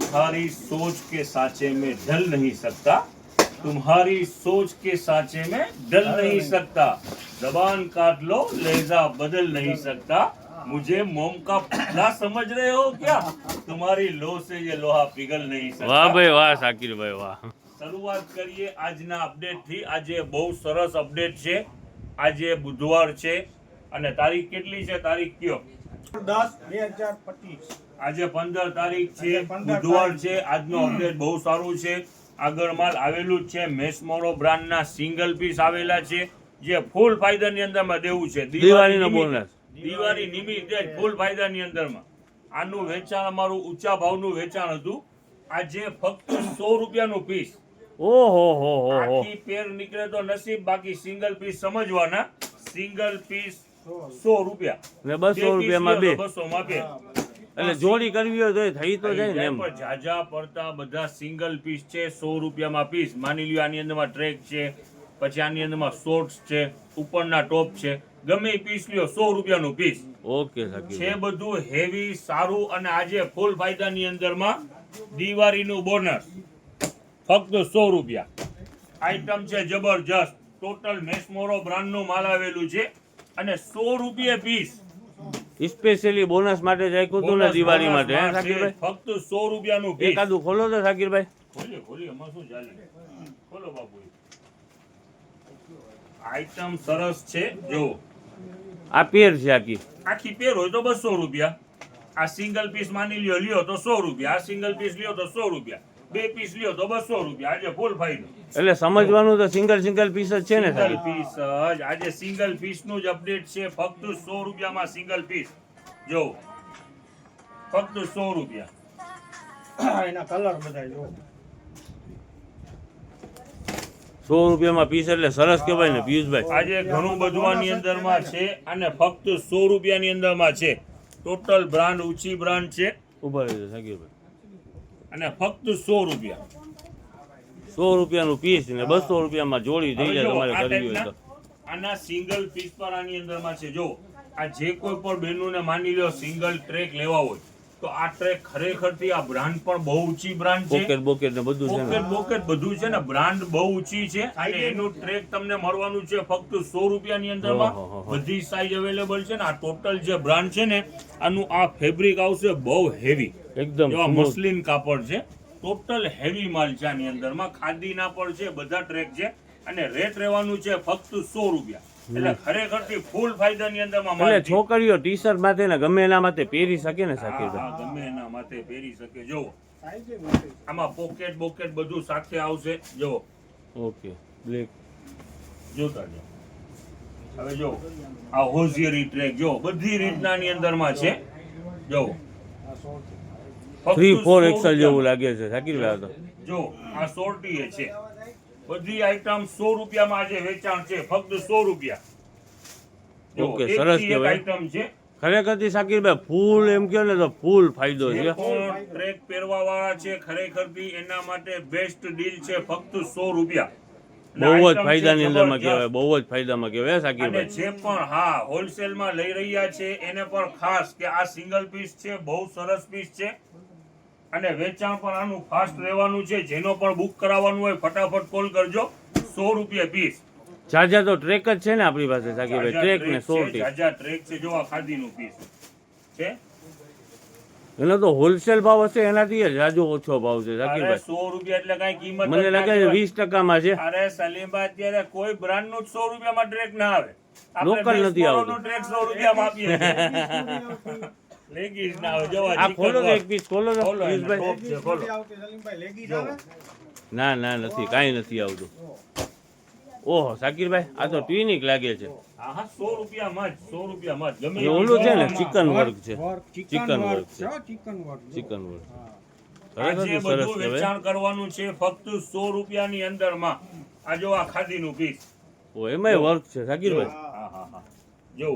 तुम्हारी सोच के सांचे में ढल नहीं सकता, तुम्हारी सोच के सांचे में ढल नहीं सकता, जबान काट लो लहजा बदल नहीं सकता, मुझे मोम का पुतला समझ रहे हो क्या, तुम्हारी लो से ये लोहा पिघल नहीं सकता। વાહ ભાઈ વાહ શાકીરભાઈ વાહ. શરૂઆત કરીએ આજના અપડેટ થી. આજે બહુ સરસ અપડેટ છે. આજે બુધવાર છે અને તારીખ કેટલી છે? તારીખ કયો? 10/2025. આજે 15 તારીખ છે, બુધવાર છે. આજનો અપડેટ બહુ સારું છે. આગળ માલ આવેલું જ છે. મેસમોરો બ્રાન્ડના સિંગલ પીસ આવેલા છે, જે ફૂલ ફાયદાની અંદરમાં દેવું છે. દિવાળીનો બોનસ. દિવાળી નિમિત્તે ફૂલ ફાયદાની અંદરમાં આનું વેચાણ અમારું ઊંચા ભાવનું વેચાણ હતું. આજે ફક્ત 100 રૂપિયાનું પીસ. ઓહો હો હો હો. આખી પેર નીકળે તો નસીબ, બાકી સિંગલ પીસ સમજવાના. સિંગલ પીસ 100 રૂપિયા ને 200 રૂપિયામાં બે. 200 માં બે. એટલે જોડી કરવી હોય તો એ થઈ તો જાય ને એમ. પણ ઝાઝા પડતા બધા સિંગલ પીસ છે 100 રૂપિયામાં પીસ. માની લ્યો આની અંદરમાં ટ્રેક છે, પછી આની અંદરમાં શોર્ટ્સ છે, ઉપરના ટોપ છે, ગમે એ પીસ લ્યો 100 રૂપિયાનું પીસ ઓકે શાકીર છે. બધું હેવી સારું. અને આજે ફૂલ ફાયદાની અંદરમાં દિવાળીનું બોનસ ફક્ત 100 રૂપિયા. આઈટમ છે જબરજસ્ત. ટોટલ મેસમોરો બ્રાન્ડનું માલ આવેલું છે અને 100 રૂપિયા પીસ. સ્પેશિયલી બોનસ માટે જ રાખ્યું હતું ને દિવાળી માટે હે શાકીરભાઈ? ફક્ત 100 રૂપિયાનું પીસ. એકાદું ખોલો તો શાકીરભાઈ. ખોલી એમાં શું ચાલે? ખોલો બાપુ. આઈટમ સરસ છે. જો આ પેર છે આખી. આખી પેર હોય તો 200 રૂપિયા. આ સિંગલ પીસ માની લ્યો તો 100 રૂપિયા. આ સિંગલ પીસ લ્યો તો 100 રૂપિયા. બે પીસ લ્યો તો 200 રૂપિયા. આજે ફૂલ ફાયદો. એટલે સમજવાનું તો સિંગલ પીસ જ છે ને સિંગલ સાહેબ? પીસ જ. આજે સિંગલ પીસ નું જ અપડેટ છે. ફક્ત 100 રૂપિયામાં સિંગલ પીસ. જો ફક્ત 100 રૂપિયા. એના કલર બધા જો 100 રૂપિયામાં પીસ એટલે સરસ કહેવાય ને પિયુષભાઈ. આજે ઘણું બધું આની અંદરમાં છે અને ફક્ત 100 રૂપિયાની અંદરમાં છે. ટોટલ બ્રાન્ડ ઊંચી બ્રાન્ડ છે ઉભા રહેજો શાકીરભાઈ. અને ફક્ત 100 રૂપિયા. 100 રૂપિયાનું પીસ ને 200 રૂપિયામાં જોડી થઈ હવે જાય જો, તમારે આ કરવી હોય તો. ટાઈપના આના સિંગલ પીસ પર આની અંદરમાં છે. જો આ જે કોઈ પણ બહેનોને માની લો સિંગલ ટ્રેક લેવા હોય તો આ ટ્રેક ખરેખરથી આ બ્રાન્ડ પણ બહુ ઊંચી બ્રાન્ડ છે. પોકેટ બોકેટ ને બધું છે ને. પોકેટ બધું છે ને. બ્રાન્ડ બહુ ઊંચી છે અને એનું ટ્રેક તમને મળવાનું છે ફક્ત 100 રૂપિયાની અંદરમાં. ઓહો. બધી સાઈઝ અવેલેબલ છે ને. આ ટોટલ જે બ્રાન્ડ છે ને, આનું આ ફેબ્રિક આવશે બહુ હેવી, એકદમ જેવા smooth. મસલિન કાપડ છે. ટોટલ હેવી માલ છે આની અંદરમાં. ખાદીના પણ છે, બધા ટ્રેક છે અને રેટ રહેવાનું છે ફક્ત 100 રૂપિયા. એટલે ખરેખરથી ફૂલ ફાયદાની અંદરમાં માલ એટલે છે. છોકરીઓ ટી શર્ટ માથે ને ગમે એના માથે પહેરી શકે ને હા, શાકીરભાઈ? હા, ગમે એના માથે પહેરી શકે. જો સાઈઝ મોટી. આમાં પોકેટ બોકેટ બધું સાથે આવશે. જો ઓકે બ્લેક. જોતા જાઓ. હવે જો આ હોઝિયરી ટ્રેક જો બધી રીતનાની અંદરમાં છે. જો ફક્ત 3-4 100 એક્સલ જેવું રૂપિયામાં. લાગે છે શાકીરભાઈ. તો જો આ સોર્ટી છે. બધી આઈટમ 100 રૂપિયામાં આજે વેચાણ છે. ફક્ત 100 રૂપિયા. જો, ઓકે, એકથી સરસ એક કહેવાય. આઈટમ છે. ખરેખરથી શાકીરભાઈ ફૂલ એમ કહો ને તો ફૂલ ફાયદો જે છે. પણ ટ્રેક પહેરવા વાળા છે ખરેખરથી એના માટે બેસ્ટ ડીલ છે. ફક્ત 100 રૂપિયા. અને બહુ જ item છે ફાયદાની અંદરમાં જબરજસ્ત. કહેવાય, બહુ જ ફાયદામાં કહેવાય અને શાકીરભાઈ. જે પણ હા હોલસેલમાં લઈ રહ્યા છે એને પણ ખાસ કે આ સિંગલ પીસ છે, બહુ સરસ પીસ છે અને વેચાણ પણ આનું ફાસ્ટ રહેવાનું છે. જેનો પણ બુક કરાવવાનું હોય ફટાફટ કોલ કરજો. 100 રૂપિયા પીસ. જાજા તો ટ્રેક જ છે ને આપણી પાસે શાકીરભાઈ? ટ્રેક ને સોર્ટી. જાજા ટ્રેક છે. જો આ ખાદીનું પીસ છે. એનો તો હોલસેલ ભાવ હશે એનાથી જાજો ઓછો ભાવ છે અરે શાકીરભાઈ. 100 રૂપિયા એટલે કઈ કિંમત જ મને ના લાગે છે કહેવાય. 20%માં છે. અરે સલીમભાઈ અત્યારે કોઈ બ્રાન્ડ નું 100 રૂપિયામાં ટ્રેક ના આવે. Local નથી આવતું. ટ્રેક 100 રૂપિયામાં આપીએ છીએ. લેગીસ ના આવે. જો આ ખોલો તો એક પીસ ખોલો તો ખોલો એને. પિયુષભાઈ. છે, ખોલો. નથી આવતી સલીમભાઈ, લેગીસ જો. આવે? ના ના નથી, કાંઈ નથી આવતું. ઓહો શાકીરભાઈ, આ તો ટ્વિનિક લાગે છે. હા હા 100 રૂપિયામાં જ 100 રૂપિયામાં જ. ગમે એ ઓલું છે ને એવી ચિકન વર્ક છે. ચિકન ચિકન વર્ક વર્ક છે છે. હો, ચિકન વર્ક જો. Chicken work. આજે ખરેખરથી સરસ બધું કહેવાય. વેચાણ કરવાનું છે ફક્ત 100 રૂપિયાની અંદરમાં. આ જો આ ખાદીનું પીસ. ઓ એમાંય વર્ક છે શાકીરભાઈ? હા હા હા. જો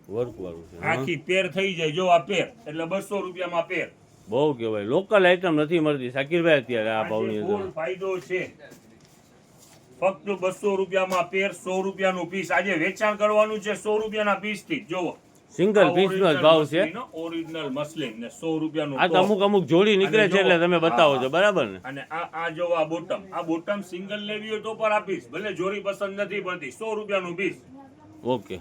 વર્ક વાળું છે. હા. આખી પેર થઈ જાય. જો આ પેર એટલે 200 રૂપિયામાં પેર. બહુ કહેવાય. લોકલ આઈટમ નથી મળતી શાકીરભાઈ અત્યારે આ ભાવની આજે અંદર. ફૂલ ફાયદો છે. ફક્ત 200 રૂપિયામાં પેર, 100 રૂપિયાનું પીસ. આજે વેચાણ કરવાનું છે 100 રૂપિયાના પીસ થી. જોવો સિંગલ પીસનો જ ભાવ છે. ઓરિજિનલ મસલિન ને 100 રૂપિયાનું આ તો top. અમુક જોડી નીકળે છે એટલે તમે બતાવો છો, બરાબર ને? અને આ જો આ બોટમ સિંગલ લેવી હોય તો પર આપીશ, ભલે જોડી પસંદ નથી પડતી, 100 રૂપિયાનું પીસ. ઓકે.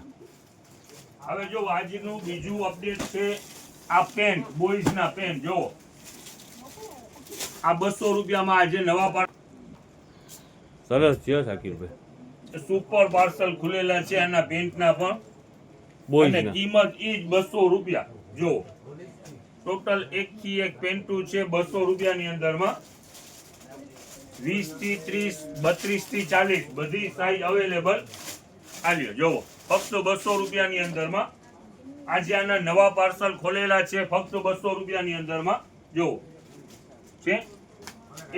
હવે જો આજનું બીજું અપડેટ છે આ પેન્ટ, બોયઝ ના પેન્ટ. જો આ 200 રૂપિયામાં આજે નવા સરસ છે શાકિરભાઈ. સુપર પાર્સલ ખુલેલા છે આના પેન્ટના પણ, બોયઝ અને ના કિંમત ઈ જ 200 રૂપિયા. જો ટોટલ એક થી એક પેન્ટુ છે 200 રૂપિયાની અંદરમાં. 20 થી 30, 32 થી 40 બધી સાઈઝ અવેલેબલ. આલ્યો જો ફક્ત 200 રૂપિયાની અંદરમાં આજે આના નવા પાર્સલ ખોલેલા છે, ફક્ત 200 રૂપિયાની અંદરમાં. જો છે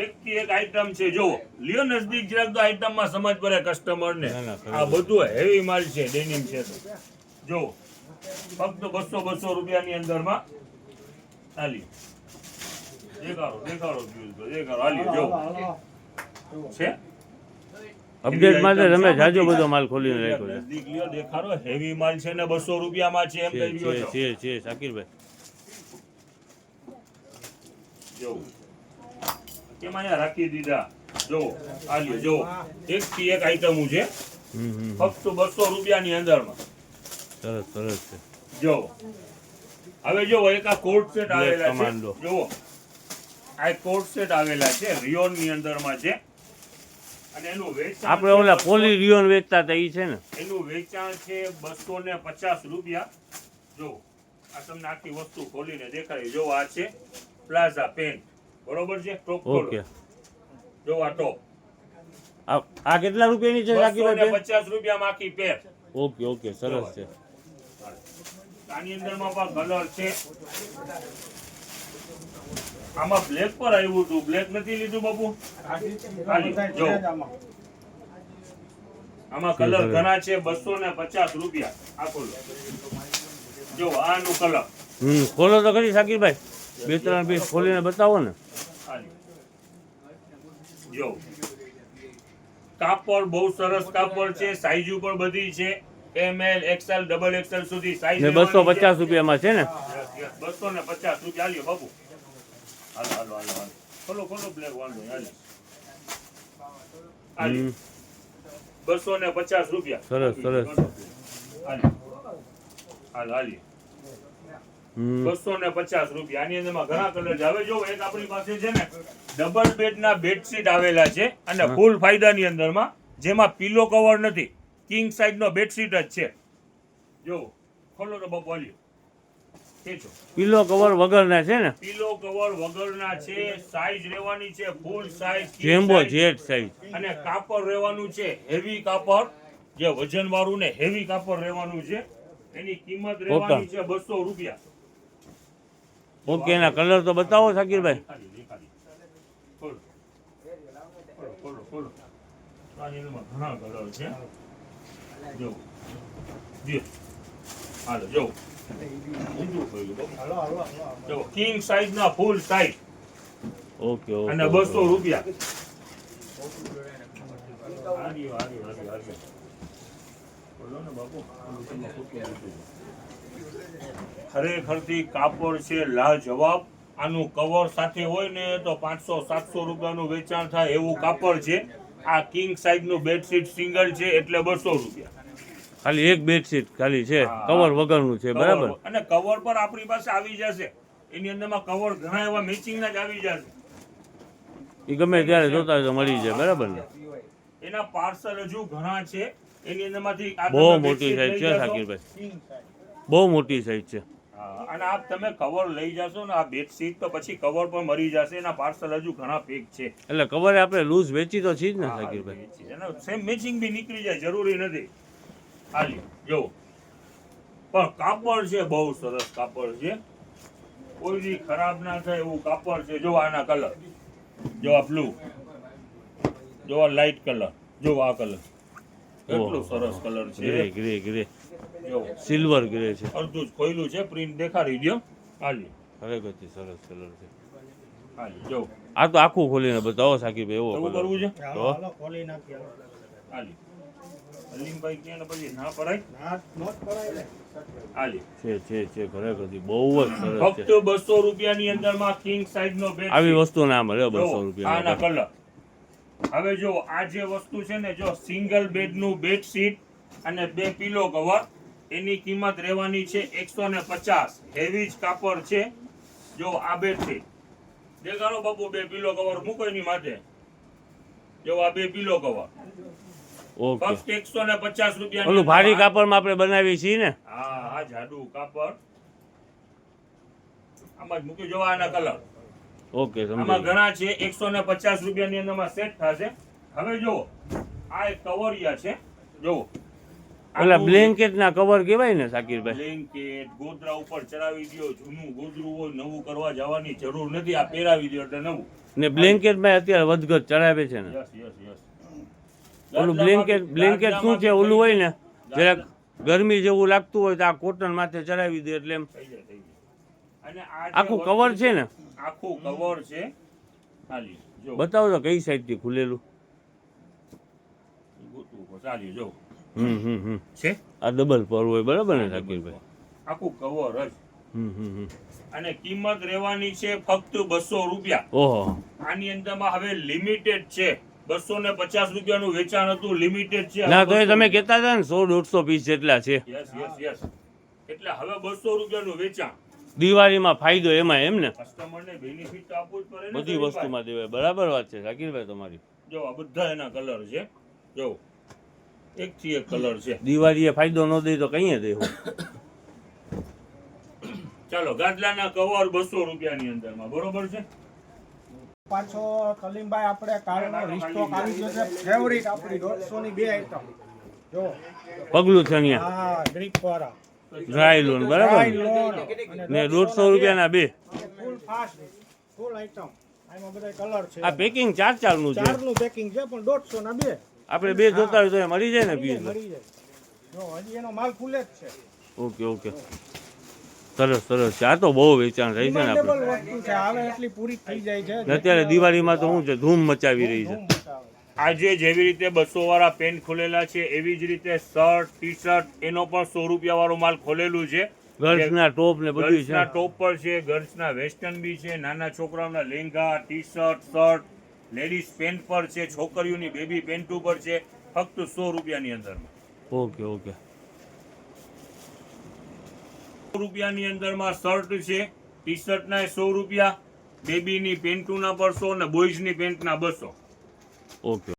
એક થી એક આઈટમ છે. જો લ્યો નજદીક જરાક તો આઈટમમાં સમજ પડે કસ્ટમર ને. આ બધું હેવી માલ છે, ડેનિમ છે. જો ફક્ત 200 રૂપિયાની અંદરમાં. આલ્યો દેખાડો આલ્યો જો છે. અપડેટ માટે તમે જાજો બધો માલ ખોલીને રાખ્યો છે. નજદીક લ્યો દેખાડો, હેવી માલ છે ને 200 રૂપિયામાં છે એમ કહી રહ્યો છો. છે શાકિરભાઈ. જો કેમ અહીંયા રાખી દીધા. જો આલ્યો જો એક થી એક આઈટમ છે, ફક્ત 200 રૂપિયાની અંદરમાં. સરસ છે. જો હવે જો એક આ કોટ સેટ આવેલા છે. કમાન્ડો. જો આ કોટ સેટ આવેલા છે, રિયોન ની અંદરમાં છે. અને એનું વેચાણ આપણે ઓલા પોલી રિયોન વેચતા હતા ઈ છે ને? એનું વેચાણ છે 250 રૂપિયા. જો આ તમને આખી વસ્તુ ખોલીને દેખાડી. જો આ છે પ્લાઝા પેન્ટ, બરોબર છે. ટોપ ખોલો. ઓકે. જો આ ટોપ આ કેટલા રૂપિયાની છે શાકિરભાઈ? 250 રૂપિયામાં આખી પેર. ઓકે સરસ છે. આની અંદરમાં પણ કલર છે. આમાં બ્લેક પર આવ્યું હતું, બ્લેક નથી લીધું બાપુ. જો આમાં કલર ઘણા છે. 250 રૂપિયા આખો. જો આનું કલર ખોલો તો ખરી શાકિરભાઈ, 2-3 પીસ ખોલીને બતાવો ને. જો કાપડ બહુ સરસ કાપડ છે, સાઈઝ ઉપર બધી છે. ML XL XXL સુધી સાઈઝ ને 250 રૂપિયામાં છે ને? 250 રૂપિયા. આલ્યો બાપુ, હાલો ખોલો બ્લેક વાંધો નહીં. આલ્યો 250 રૂપિયા. સરસ. આલ્યો 250 રૂપિયા. આની અંદરમાં ઘણા કલર છે. હવે જો એક આપણી પાસે છે ને ડબલ બેડ ના બેડશીટ આવેલા છે, અને ફૂલ ફાયદાની અંદરમાં, જેમાં પીલો કવર નથી, કિંગ સાઇઝ નો બેડશીટ જ છે. જો ખોલો તો બાપુ, આલ્યો ખેંચો. પીલો કવર વગરના છે ને? પીલો કવર વગરના છે. સાઈઝ રહેવાની છે ફૂલ સાઈઝ, જેમ્બો જેટ સાઈઝ. અને કાપડ રહેવાનું છે હેવી કાપડ, જે વજન વાળું ને હેવી કાપડ રહેવાનું છે. એની કિંમત રહેવાની છે 200 રૂપિયા. ઓકે. એના કલર તો બતાવો શાકિરભાઈ. ખોલો. આની અંદરમાં ઘણા કલર છે. જો હાલો જો જો કિંગ સાઈઝ ના ફૂલ સાઈઝ. ઓકે. અને 200 રૂપિયા. ખરેખરથી કાપડ છે લાજવાબ. આનું કવર સાથે હોય ને તો 500-700 રૂપિયાનું વેચાણ થાય એવું કાપડ છે. આ કિંગ સાઈઝ નું બેડશીટ સિંગલ છે એટલે 200 રૂપિયા. ખાલી એક બેડશીટ ખાલી છે, કવર વગરનું છે, બરાબર? અને કવર પર આપણી પાસે આવી જશે. એની અંદરમાં કવર ઘણા એવા મેચિંગ ના જ આવી જશે. એ ગમે ત્યારે જોતા હોય તો મળી જાય, બરાબર ને? એના પાર્સલ હજુ ઘણા છે. એની અંદરમાંથી બહુ મોટી સાઈઝ છે શાકિરભાઈ, બહુ મોટી સાઈઝ છે. અને આપ તમે કવર લઈ જશો ને આ બેડશીટ, તો પછી કવર પણ મળી જશે. એના પાર્સલ હજુ ઘણા પેક છે. એટલે કવર આપણે લૂઝ વેચી તો છે જ ને શાકિરભાઈ? એનો સેમ મેચિંગ બી નીકળી જાય, જરૂરી નથી. હાલી જો પણ કાપડ છે બહુ સરસ કાપડ છે, કોઈ દી ખરાબ ના થાય એવું કાપડ છે. જો આના કલર, જો આ બ્લુ, જો આ લાઈટ કલર, જો આ કલર, કેટલું સરસ કલર છે. ગ્રે જો સિલ્વર ગ્રે છે. અડધું જ ખોયલું છે, પ્રિન્ટ દેખાડી દો. હાલી ખરેખર સરસ કલર છે. હાલી જો આ તો આખું ખોલીને બતાવો શાકિરભાઈ, એવો એવું કલર કરવું છે. તો ખોલી નાખીએ. હાલી અલીમભાઈ ક્યાં ને પછી ના પડાય. ના નોટ કરાય ને. હાલી છે ખરેખર બહુ જ સરસ ફક્ત છે 200 રૂપિયાની અંદરમાં કિંગ સાઇઝ નો બેડ આવી વસ્તુ ના મળે 200 આના રૂપિયા કલર. હવે જો આ જે વસ્તુ છે ને, જો સિંગલ બેડ નું બેડશીટ અને 2 પિલો કવર, એની કિંમત રહેવાની છે 150. હેવી જ કાપડ છે. જો આ બેડશીટ દેખાડો બાપુ, 2 પિલો કવર મૂકો એની માથે. જો આ 2 પિલો કવર ઓકે ફક્ત 150 રૂપિયા. ઓલું ભારી કાપડમાં આપણે બનાવી છીએ ને. હા આ જાડુ કાપડ આમાં જ મૂકી. જો આના કલર ઓકે આમાં સમજાય ઘણા છે. 150 રૂપિયાની અંદરમાં સેટ થશે. હવે જો આ એક કવરિયા છે. જો ઓલા બ્લેન્કેટ ના કવર કહેવાય ને શાકીરભાઈ. બ્લેન્કેટ ગોદરા ઉપર ચડાવી દો. જૂનું ગોદરું હોય, નવું કરવા જવાની જરૂર નથી. આ પહેરાવી દો એટલે નવું. ને બ્લેન્કેટ માં અત્યારે વધઘટ ચડાવે છે ને. Yes yes yes. ઓલું બ્લેન્કેટ શું છે, ઓલું હોય ને જરાક ગરમી જેવું લાગતું હોય તો આ કોટન માથે ચડાવી દે એટલે એમ થઈ જાય, થઈ જાય. અને આ જે આખું વસ્તુ કવર છે ને. આખું કવર છે. હાલી જો બતાવો તો કઈ સાઈડ થી ખુલેલું. ગોતવું ચાલી જો હમ છે. આ ડબલ પર હોય બરાબર ને શાકીરભાઈ. આખું કવર જ. હમ અને કિંમત રહેવાની છે ફક્ત 200 રૂપિયા. ઓહો આની અંદરમાં હવે લિમિટેડ છે. 250 રૂપિયાનું વેચાણ હતું, લિમિટેડ છે. ના તો એ તમે કહેતા હતા ને 100-150 પીસ જેટલા છે. Yes yes yes. એટલે હવે 200 રૂપિયાનું વેચાણ. દિવાળીમાં ફાયદો એમાં એમ ને. કસ્ટમરને બેનિફિટ તો આપવું જ પડે ને. બધી વસ્તુમાં દેવાય. બરાબર વાત છે શાકીરભાઈ તમારી. જો આ બધા એના કલર છે. જો એક થી એક કલર છે. દિવાળીએ ફાયદો ન દે તો કઈ દેવું. ચાલો ગાદલાના કવર 200 રૂપિયાની અંદરમાં, બરોબર છે. પાછો કલીમભાઈ આપણે કાળનો રિસ્ટોક આવી ગયો છે. ફેવરિટ આપણી 150 ની 2 આઈટમ. જો પગલું છે અહીંયા હા ડ્રીપ વાળા ડ્રાય લોન બરાબર ને 150 રૂપિયાના 2. ફૂલ ફાસ્ટ ફૂલ આઈટમ. આમાં બધા કલર છે. આ પેકિંગ 4 નું છે. 4 નું પેકિંગ છે પણ 150 ના 2 આપણે 2 જોતા હોય તો એ મળી જાય ને પીસ. મળી જાય. જો હજી એનો માલ ફૂલે જ છે. ઓકે સરસ છે. આ તો બહુ વેચાણ થઈ છે ને આપણે. ડિમાન્ડેબલ વસ્તુ છે. આવે એટલી પૂરી થઈ જાય છે. ને અત્યારે દિવાળીમાં તો શું છે, ધૂમ મચાવી રહી છે. ધૂમ મચાવે. આજે જેવી રીતે 200 વાળા પેન્ટ ખોલેલા છે, એવી જ રીતે શર્ટ, ટી શર્ટ એનો પણ 100 રૂપિયા વાળું માલ ખોલેલું છે. ગર્લ્સના ટોપ ને બધું ગર્લ્સના છે. ટોપ પર છે, ગર્લ્સના વેસ્ટર્ન બી છે, નાના છોકરાઓના lehenga, T shirt, shirt, ladies pant પર છે, છોકરીઓની બેબી પેન્ટ ઉપર છે, ફક્ત 100 રૂપિયાની અંદરમાં. ઓકે 100 રૂપિયાની અંદરમાં શર્ટ છે, ટી શર્ટના 100 રૂપિયા, બેબીની પેન્ટોના પર 100 અને બોયઝની પેન્ટના 200. ઓકે